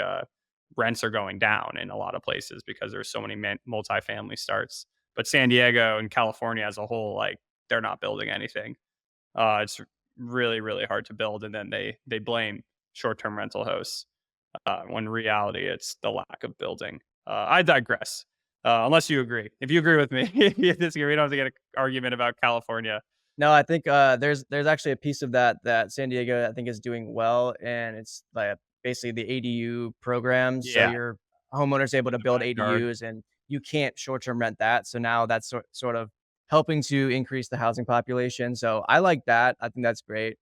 Speaker 1: rents are going down in a lot of places because there's so many multifamily starts. But San Diego and California as a whole, like, they're not building anything. It's really, really hard to build, and then they blame short-term rental hosts, when in reality it's the lack of building. I digress. Unless you agree. If you agree with me, if you disagree, we don't have to get an argument about California.
Speaker 2: No, I think, there's actually a piece of that San Diego, I think, is doing well, and it's, like, basically the ADU programs. So
Speaker 1: Yeah,
Speaker 2: your homeowner's able to
Speaker 1: the
Speaker 2: build
Speaker 1: backyard.
Speaker 2: ADUs, and you can't short-term rent that. So now that's sort of helping to increase the housing population. So I like that. I think that's great.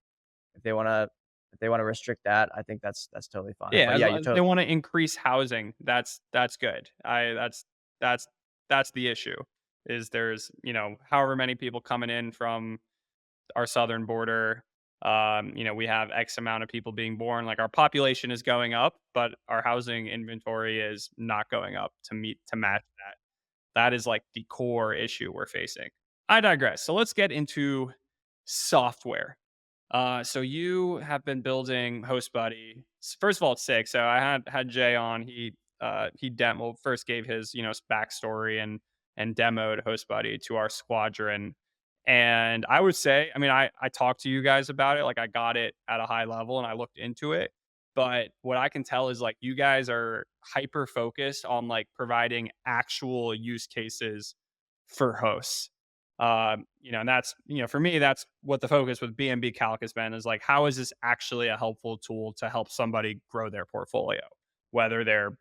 Speaker 2: If they wanna if they wanna restrict that, I think that's totally fine.
Speaker 1: Yeah,
Speaker 2: But yeah, you're
Speaker 1: as they
Speaker 2: to
Speaker 1: wanna increase housing, that's good. That's that's the issue, is there's, however many people coming in from our southern border. We have X amount of people being born. Like, our population is going up, but our housing inventory is not going up to match that. That is like the core issue we're facing. I digress. So let's get into software. So you have been building HostBuddy. First of all, it's sick. So I had Jay on. He demo first gave his backstory and demoed HostBuddy to our squadron. And I would say, I mean, I talked to you guys about it. Like, I got it at a high level and I looked into it. But what I can tell is, like, you guys are hyper focused on, like, providing actual use cases for hosts. And that's, for me, that's what the focus with BNB Calc has been, is like, how is this actually a helpful tool to help somebody grow their portfolio, whether they're,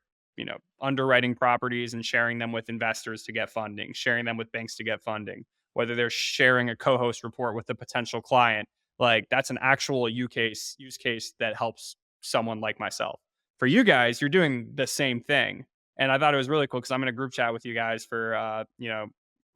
Speaker 1: underwriting properties and sharing them with investors to get funding, sharing them with banks to get funding, whether they're sharing a co-host report with a potential client. Like that's an actual use case that helps someone like myself. For you guys, you're doing the same thing. And I thought it was really cool because I'm in a group chat with you guys for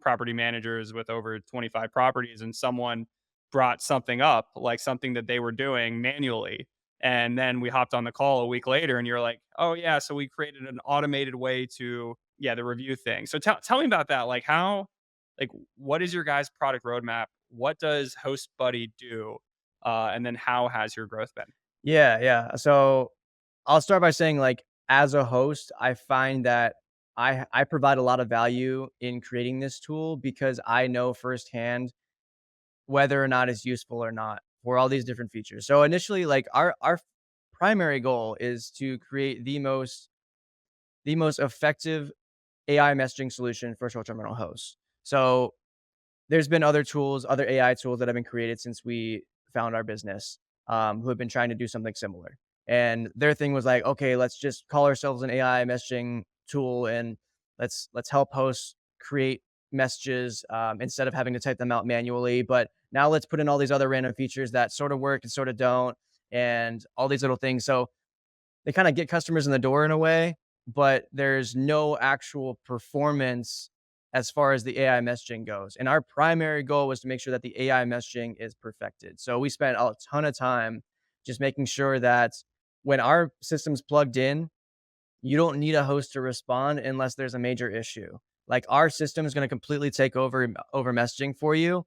Speaker 1: property managers with over 25 properties, and someone brought something up, like something that they were doing manually. And then we hopped on the call a week later and you're like, "Oh yeah, so we created an automated way to the review thing." So tell me about that. Like like what is your guys' product roadmap? What does HostBuddy do? And then how has your growth been?
Speaker 2: Yeah, yeah. So I'll start by saying, like, as a host, I find that I provide a lot of value in creating this tool because I know firsthand whether or not it's useful or not for all these different features. So initially, like, our primary goal is to create the most effective AI messaging solution for short-term rental hosts. So there's been other tools, other AI tools that have been created since we found our business, who have been trying to do something similar. And their thing was like, okay, let's just call ourselves an AI messaging tool and let's help hosts create messages instead of having to type them out manually. But now let's put in all these other random features that sort of work and sort of don't, and all these little things. So they kind of get customers in the door in a way, but there's no actual performance as far as the AI messaging goes. And our primary goal was to make sure that the AI messaging is perfected. So we spent a ton of time just making sure that when our system's plugged in, you don't need a host to respond unless there's a major issue. Like our system is going to completely take over messaging for you,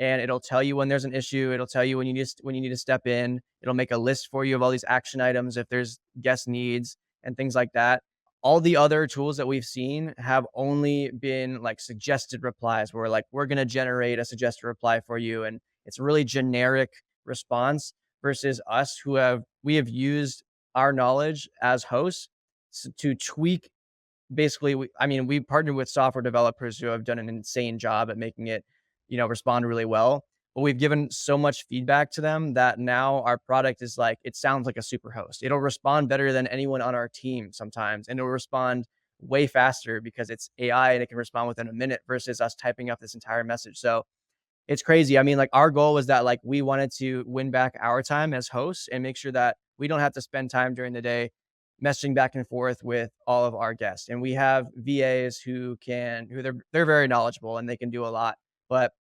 Speaker 2: and it'll tell you when there's an issue. It'll tell you when you need to step in. It'll make a list for you of all these action items if there's guest needs and things like that. All the other tools that we've seen have only been like suggested replies where like we're going to generate a suggested reply for you, and it's a really generic response versus us we have used our knowledge as hosts to tweak. Basically, I mean, we partnered with software developers who have done an insane job at making it, respond really well. But we've given so much feedback to them that now our product is like, it sounds like a super host. It'll respond better than anyone on our team sometimes, and it'll respond way faster because it's AI and it can respond within a minute versus us typing up this entire message. So it's crazy. I mean, like our goal was that like we wanted to win back our time as hosts and make sure that we don't have to spend time during the day messaging back and forth with all of our guests. And we have VAs who they're very knowledgeable and they can do a lot. But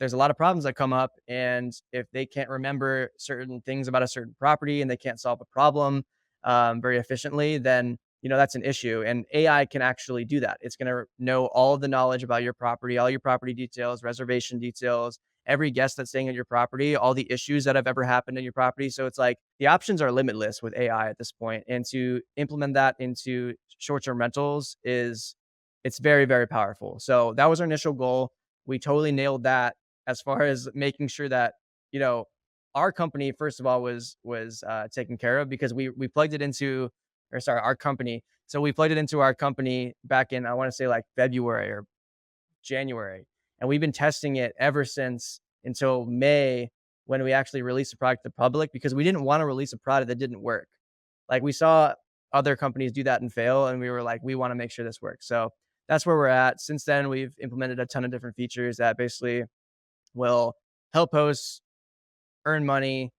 Speaker 2: there's a lot of problems that come up, and if they can't remember certain things about a certain property and they can't solve a problem very efficiently, then that's an issue. And AI can actually do that. It's going to know all of the knowledge about your property, all your property details, reservation details, every guest that's staying at your property, all the issues that have ever happened in your property. So it's like the options are limitless with AI at this point, and to implement that into short-term rentals is it's very, very powerful. So that was our initial goal. We totally nailed that as far as making sure that you know our company first of all was taken care of because we plugged it into, or sorry, our company. So we plugged it into our company back in, I want to say, like February or January, and we've been testing it ever since until May when we actually released the product to the public because we didn't want to release a product that didn't work. Like we saw other companies do that and fail, and we were like, we want to make sure this works. So that's where we're at. Since then, we've implemented a ton of different features that basically will help hosts earn money,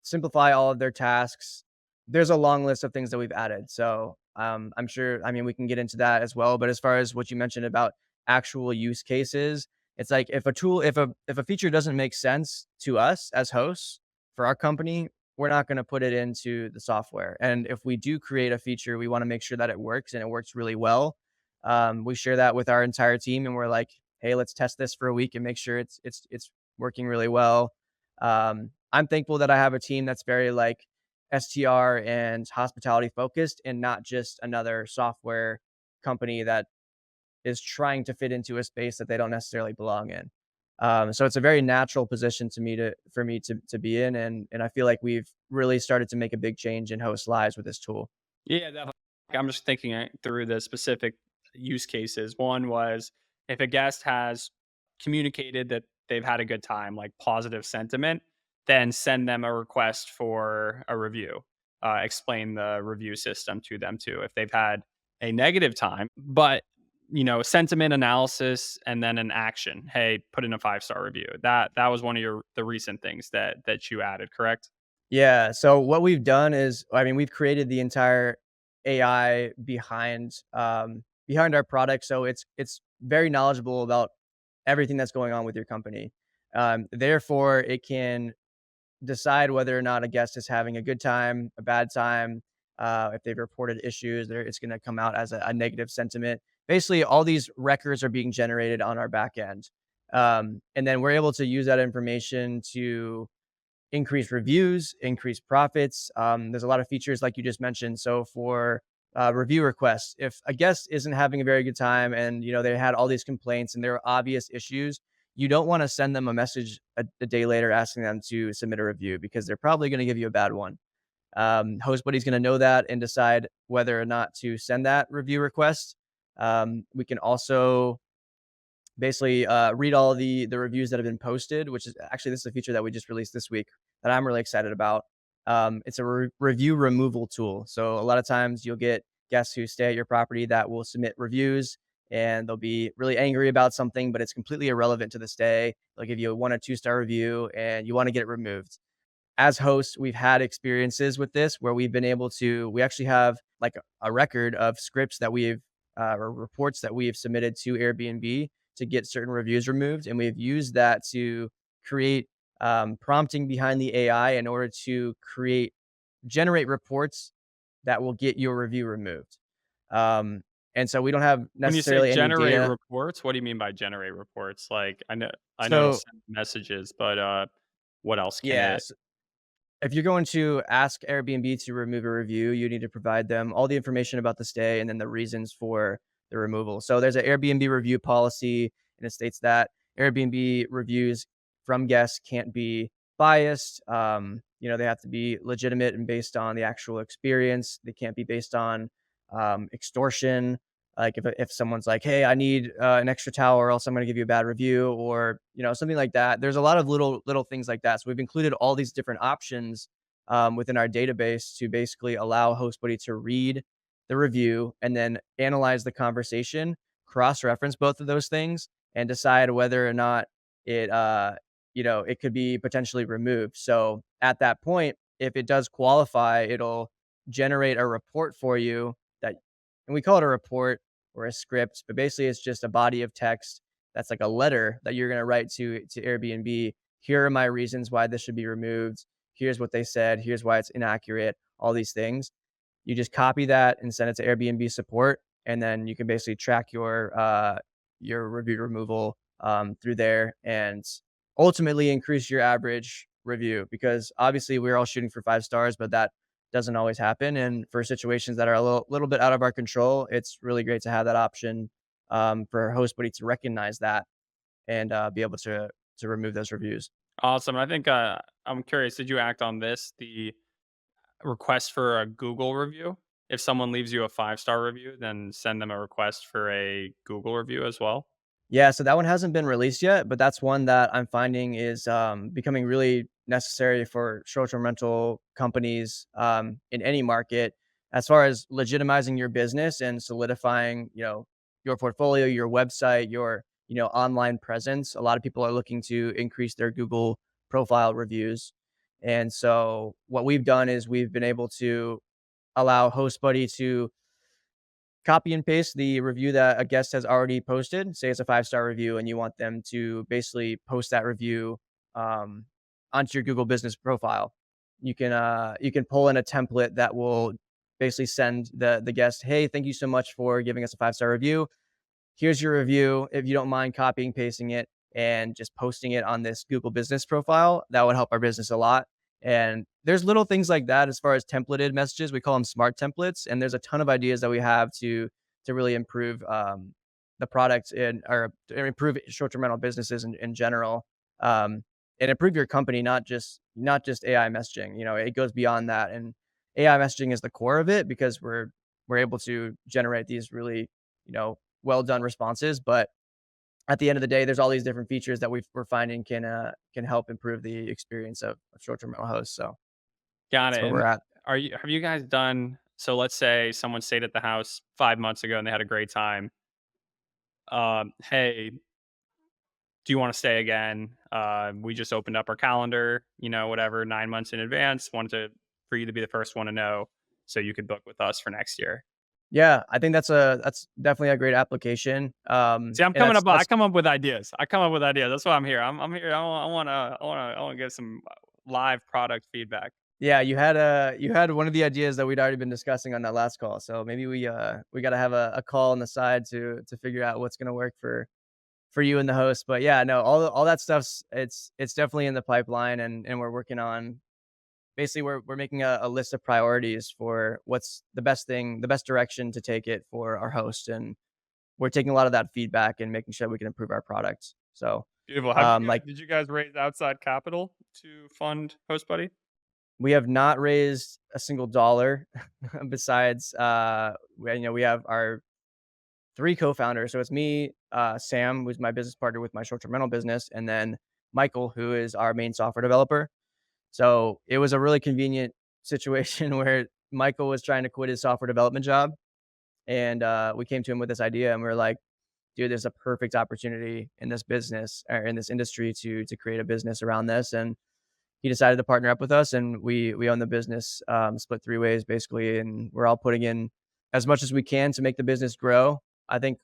Speaker 2: simplify all of their tasks. There's a long list of things that we've added. So I'm sure, I mean, we can get into that as well. But as far as what you mentioned about actual use cases, it's like if a feature doesn't make sense to us as hosts for our company, we're not going to put it into the software. And if we do create a feature, we want to make sure that it works and it works really well. We share that with our entire team, and we're like, hey, let's test this for a week and make sure it's working really well. I'm thankful that I have a team that's very like STR and hospitality focused and not just another software company that is trying to fit into a space that they don't necessarily belong in. So it's a very natural position for me to be in, and I feel like we've really started to make a big change in host lives with this tool.
Speaker 1: Yeah, definitely. I'm just thinking through the specific use cases. One was if a guest has communicated that they've had a good time, like positive sentiment, then send them a request for a review. Explain the review system to them too. If they've had a negative time, but sentiment analysis and then an action. Hey, put in a 5-star review. That was one of the recent things that you added, correct?
Speaker 2: Yeah, so what we've done is, I mean, we've created the entire AI behind our product, so it's very knowledgeable about everything that's going on with your company. Therefore, it can decide whether or not a guest is having a good time, a bad time. If they've reported issues, it's going to come out as a negative sentiment. Basically, all these records are being generated on our back end. And then we're able to use that information to increase reviews, increase profits. There's a lot of features like you just mentioned. So for review requests, if a guest isn't having a very good time and they had all these complaints and there are obvious issues, you don't want to send them a message a day later asking them to submit a review because they're probably going to give you a bad one. HostBuddy's going to know that and decide whether or not to send that review request. We can also basically read all the reviews that have been posted, which is actually this is a feature that we just released this week that I'm really excited about. It's a review removal tool. So a lot of times you'll get guests who stay at your property that will submit reviews and they'll be really angry about something, but it's completely irrelevant to the stay. They'll give you a 1 or 2 star review and you want to get it removed. As hosts, we've had experiences with this where we've been able to, we actually have like a record of scripts that we've, or reports that we have submitted to Airbnb to get certain reviews removed. And we've used that to create prompting behind the AI in order to generate reports that will get your review removed. Um, and so we don't have
Speaker 1: When you say
Speaker 2: necessarily any
Speaker 1: generate
Speaker 2: data.
Speaker 1: reports, what do you mean by generate reports? Like, I know it'll
Speaker 2: So,
Speaker 1: send messages, but, what else can
Speaker 2: yeah,
Speaker 1: it?
Speaker 2: if you're going to ask Airbnb to remove a review, you need to provide them all the information about the stay and then the reasons for the removal. So there's an Airbnb review policy, and it states that Airbnb reviews from guests can't be biased. They have to be legitimate and based on the actual experience. They can't be based on extortion. Like if someone's like, "Hey, I need an extra towel, or else I'm going to give you a bad review," or something like that. There's a lot of little things like that. So we've included all these different options within our database to basically allow HostBuddy to read the review and then analyze the conversation, cross-reference both of those things, and decide whether or not it could be potentially removed. So at that point, if it does qualify, it'll generate a report for you that, and we call it a report or a script, but basically it's just a body of text that's like a letter that you're going to write to Airbnb. Here are my reasons why this should be removed. Here's what they said. Here's why it's inaccurate. All these things. You just copy that and send it to Airbnb support, and then you can basically track your review removal through there, and ultimately increase your average review because obviously we're all shooting for 5 stars, but that doesn't always happen. And for situations that are a little bit out of our control, it's really great to have that option for HostBuddy to recognize that and be able to remove those reviews.
Speaker 1: Awesome. I think, I'm curious, did you act on this, the request for a Google review? If someone leaves you a 5-star review, then send them a request for a Google review as well?
Speaker 2: Yeah, so that one hasn't been released yet, but that's one that I'm finding is becoming really necessary for short-term rental companies in any market, as far as legitimizing your business and solidifying, your portfolio, your website, your online presence. A lot of people are looking to increase their Google profile reviews, and so what we've done is we've been able to allow HostBuddy to copy and paste the review that a guest has already posted. Say it's a 5-star review and you want them to basically post that review um, onto your Google business profile. You can pull in a template that will basically send the guest, "Hey, thank you so much for giving us a 5-star review. Here's your review. If you don't mind copying, pasting it, and just posting it on this Google business profile, that would help our business a lot." And there's little things like that as far as templated messages. We call them smart templates. And there's a ton of ideas that we have to really improve the product or to improve short-term rental businesses in general. Um, and improve your company, not just AI messaging. It goes beyond that. And AI messaging is the core of it because we're able to generate these really, well done responses. But at the end of the day, there's all these different features that we're finding can help improve the experience of short-term rental hosts. So
Speaker 1: Got
Speaker 2: that's
Speaker 1: it.
Speaker 2: where we're
Speaker 1: And
Speaker 2: at.
Speaker 1: have you guys done, so let's say someone stayed at the house 5 months ago and they had a great time. Hey, do you want to stay again? We just opened up our calendar, whatever, 9 months in advance. Wanted for you to be the first one to know so you could book with us for next year.
Speaker 2: Yeah, I think that's definitely a great application.
Speaker 1: See, I'm
Speaker 2: And
Speaker 1: coming
Speaker 2: that's
Speaker 1: up. I
Speaker 2: that's
Speaker 1: come up with ideas. I come up with ideas. That's why I'm here. I'm here. I want to give some live product feedback.
Speaker 2: yeah, you had one of the ideas that we'd already been discussing on that last call. So maybe we got to have a call on the side to figure out what's going to work for you and the host. But yeah, no, all that stuff's it's definitely in the pipeline, and we're working on basically we're making a list of priorities for what's the best thing, the best direction to take it for our host, and we're taking a lot of that feedback and making sure we can improve our products. So,
Speaker 1: Beautiful. Have you guys?
Speaker 2: like
Speaker 1: Did you guys raise outside capital to fund HostBuddy?
Speaker 2: we have not raised a single dollar besides we have our three co-founders. So it's me, Sam, who's my business partner with my short-term rental business, and then Michael, who is our main software developer. So it was a really convenient situation where Michael was trying to quit his software development job, and we came to him with this idea, and we were like, "Dude, there's a perfect opportunity in this business or in this industry to create a business around this." And he decided to partner up with us, and we own the business, split three ways basically, and we're all putting in as much as we can to make the business grow. I think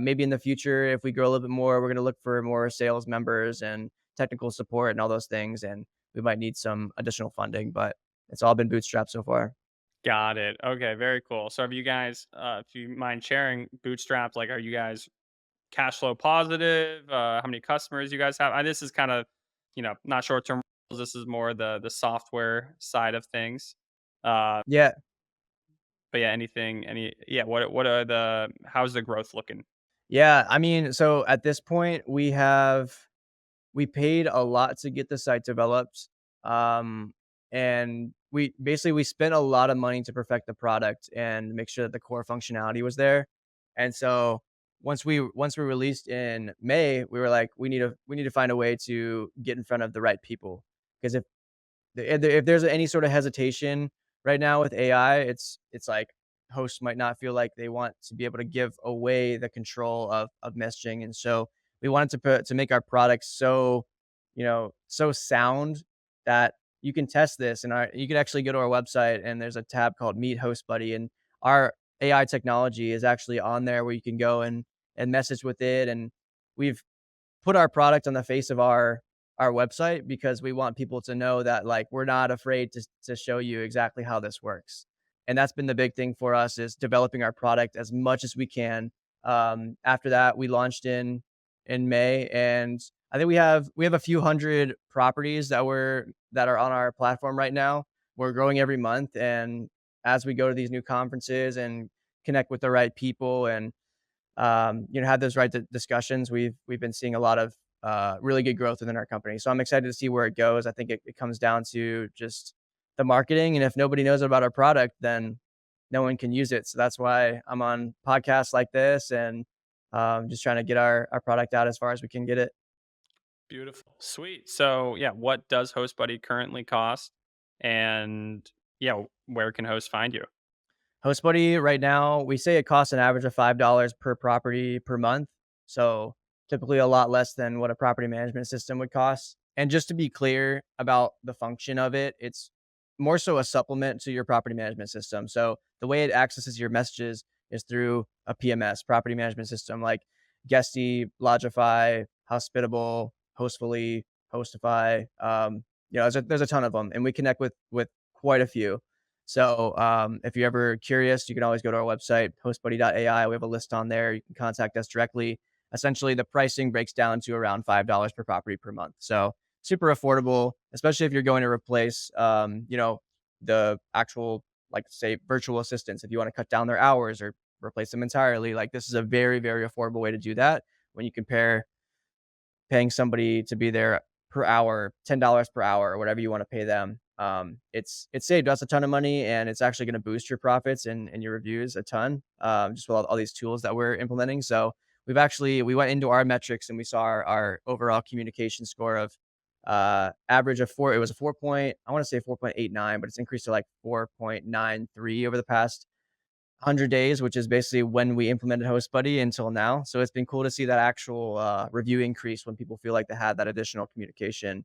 Speaker 2: maybe in the future, if we grow a little bit more, we're going to look for more sales members and technical support and all those things, and we might need some additional funding, but it's all been bootstrapped so far.
Speaker 1: Got it. Okay, very cool. So, have you guys, if you mind sharing, bootstrapped? Like, are you guys cash flow positive? How many customers you guys have? This is kind of, not short term. This is more the software side of things. Uh,
Speaker 2: Yeah,
Speaker 1: but yeah, yeah. What are how's the growth looking?
Speaker 2: yeah. I mean, so at this point, we paid a lot to get the site developed, um, and we spent a lot of money to perfect the product and make sure that the core functionality was there. And so once we released in May, we were like, we need to find a way to get in front of the right people because if there's any sort of hesitation right now with AI, it's like hosts might not feel like they want to be able to give away the control of messaging, and so we wanted to make our product so so sound that you can test this, and you can actually go to our website and there's a tab called Meet Host Buddy, and our AI technology is actually on there where you can go and message with it, and we've put our product on the face of our website because we want people to know that like we're not afraid to show you exactly how this works. And that's been the big thing for us is developing our product as much as we can. After that, we launched in May, and I think we have a few hundred properties that are on our platform right now. We're growing every month, and as we go to these new conferences and connect with the right people and have those right discussions. We've been seeing a lot of really good growth within our company. So I'm excited to see where it goes. I think it comes down to just the marketing, and if nobody knows about our product, then no one can use it. So that's why I'm on podcasts like this and just trying to get our product out as far as we can get it.
Speaker 1: Beautiful, sweet. So, yeah, what does HostBuddy currently cost? And yeah, where can hosts find you?
Speaker 2: HostBuddy right now, we say it costs an average of $5 per property per month. So typically a lot less than what a property management system would cost. And just to be clear about the function of it, it's more so a supplement to your property management system. So the way it accesses your messages is through a PMS, property management system like Guesty, Logify, Hospitable, Hostfully, Hostify. There's a ton of them, and we connect with quite a few. So if you're ever curious, you can always go to our website, hostbuddy.ai. We have a list on there. You can contact us directly. Essentially, the pricing breaks down to around $5 per property per month. So super affordable, especially if you're going to replace, the actual, like, say, virtual assistants. If you want to cut down their hours or replace them entirely, like this is a very, very affordable way to do that when you compare paying somebody to be there per hour, $10 per hour or whatever you want to pay them. It's saved us a ton of money, and it's actually going to boost your profits and your reviews a ton. Just with all these tools that we're implementing. So we went into our metrics and we saw our overall communication score of average of four. It was a 4 point, I want to say 4.89, but it's increased to like 4.93 over the past 100 days, which is basically when we implemented HostBuddy until now. So it's been cool to see that actual review increase when people feel like they had that additional communication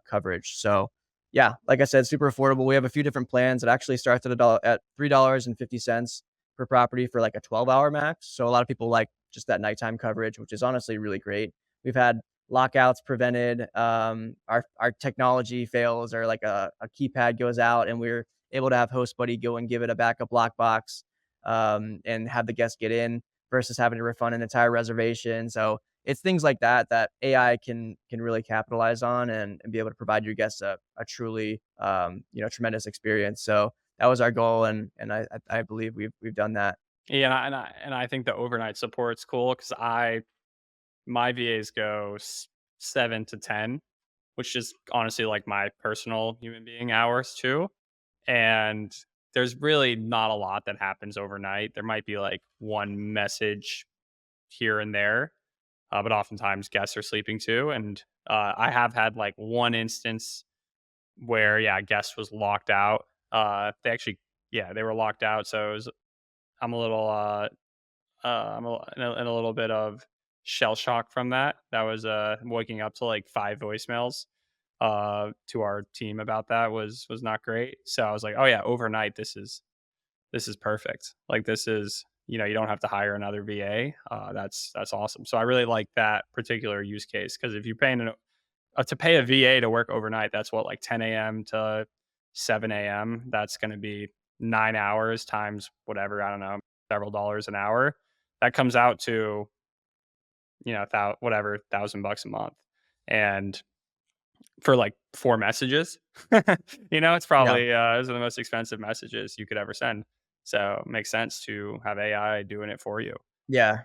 Speaker 2: coverage. So yeah, like I said, super affordable. We have a few different plans. It actually starts at $3.50 per property for like a 12-hour max. So a lot of people like just that nighttime coverage, which is honestly really great. We've had lockouts prevented. Our technology fails, or like a keypad goes out, and we're able to have HostBuddy go and give it a backup lockbox, and have the guest get in versus having to refund an entire reservation. So it's things like that that AI can really capitalize on, and be able to provide your guests a truly tremendous experience. So that was our goal, and I believe we've done that.
Speaker 1: Yeah, and I think the overnight support's cool because I my VAs go 7 to 10, which is honestly like my personal human being hours too. And there's really not a lot that happens overnight. There might be like one message here and there, but oftentimes guests are sleeping too. And I have had like one instance where, yeah, a guest was locked out. They actually, yeah, they were locked out. So I'm a little, in a little bit of shell shock from that. That was waking up to like 5 voicemails to our team about that was not great. So I was like, oh yeah, overnight this is perfect. Like this is, you don't have to hire another VA. That's awesome. So I really like that particular use case because if you're paying to pay a VA to work overnight, that's what, like 10 a.m. to 7 a.m. That's going to be 9 hours times whatever, I don't know, several dollars an hour. That comes out to, whatever, $1,000 a month. And for like 4 messages, it's
Speaker 2: Yeah,
Speaker 1: probably those are the most expensive messages you could ever send. So it makes sense to have AI doing it for you.
Speaker 2: yeah.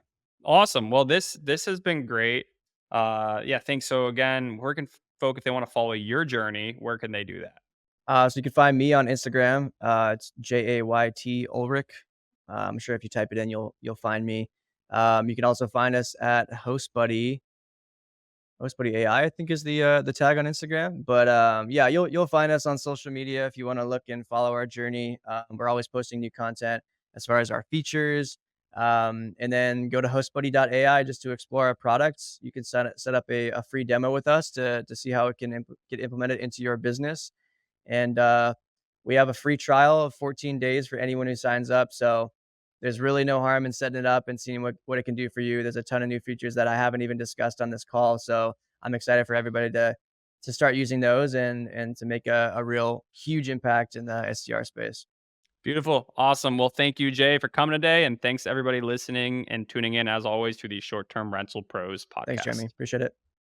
Speaker 1: Awesome. Well, this has been great. Yeah, thanks. So again, where can folk, if they want to follow your journey, where can they do that?
Speaker 2: So you can find me on Instagram. It's Jayt Ulrich. I'm sure if you type it in, you'll find me. You can also find us at HostBuddy AI, I think is the tag on Instagram. But yeah, you'll find us on social media if you want to look and follow our journey. We're always posting new content as far as our features. And then go to HostBuddy AI just to explore our products. You can set up a free demo with us to see how it can get implemented into your business. And we have a free trial of 14 days for anyone who signs up. So there's really no harm in setting it up and seeing what it can do for you. There's a ton of new features that I haven't even discussed on this call. So I'm excited for everybody to start using those, and to make a real huge impact in the SDR space.
Speaker 1: Beautiful. Awesome. Well, thank you, Jay, for coming today. And thanks to everybody listening and tuning in, as always, to the Short Term Rental Pros
Speaker 2: Thanks,
Speaker 1: podcast.
Speaker 2: Jeremy. Appreciate it.